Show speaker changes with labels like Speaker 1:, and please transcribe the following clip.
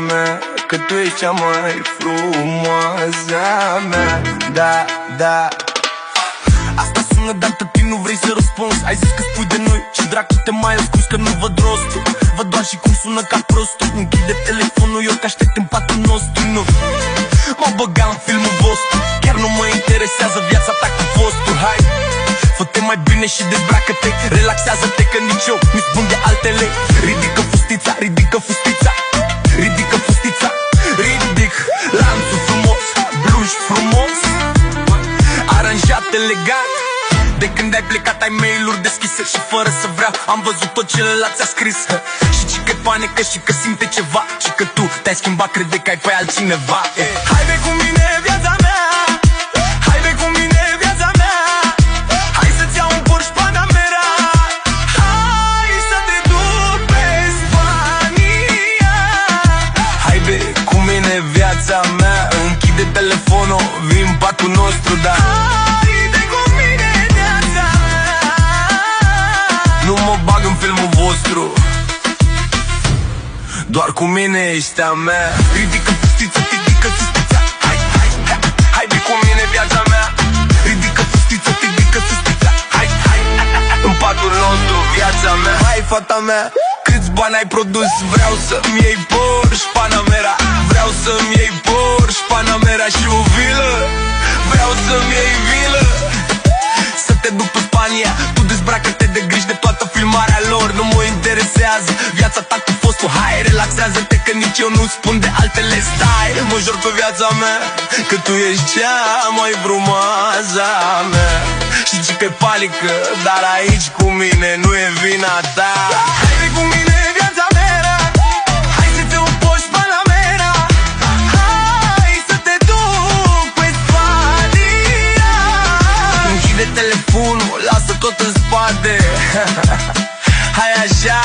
Speaker 1: mea, că tu ești cea mai frumoasă mea. Da, da. Asta sună, dar tăti nu vrei să răspunzi. Ai zis că spui de noi și dracu te mai ascunzi, că nu văd rostul. Văd doar și cum sună ca prostul. Închide telefonul, eu că aștept în patul nostru. Nu mă băga în filmul vostru, chiar nu mă interesează viața ta cu fostul. Hai, fă-te mai bine și dezbracă-te, relaxează-te că nici eu nu spun de altele. Ridică fustița, ridică fustița, ridică fustița, ridic lanțul frumos, bluș frumos, aranjat elegant. De când ai plecat ai mail-uri deschise și fără să vreau am văzut tot ce ăla ți-a scris. Și că e panică și că simte ceva și că tu te-ai schimbat, crede că ai pe altcineva. Hai be cu mine viața mea, hai be cu mine viața mea, hai să-ți iau un Porsche Panamera, hai să te duc pe Spania. Hai be cu mine viața mea, închide telefonul, vin în patul nostru, da. Nu mă bag în filmul vostru, doar cu mine ești a mea. Ridică fustița, ridică fustița, hai, hai, hai, hai de cu mine viața mea. Ridică fustița, ridică fustița, hai, hai, hai, în patul nostru viața mea. Hai fata mea, câți bani ai produs? Vreau să-mi iei Porsche Panamera, vreau să-mi iei Porsche Panamera și o vilă, vreau să-mi iei vilă. Să te duc pe Spania, tu dezbracă-te de griji de toată filmarea lor. Nu mă interesează viața ta cu fostul. Hai, relaxează-te că nici eu nu spun de altele. Stai, mă jur pe viața mea, că tu ești cea mai frumoasă mea. Știi că e panică, dar aici cu mine nu e vina ta. Hai cu mine viața mea, hai să te un Porsche Panamera, hai să te duc pe Spania. Închide telefonul, lasă tot în spate. Hai așa.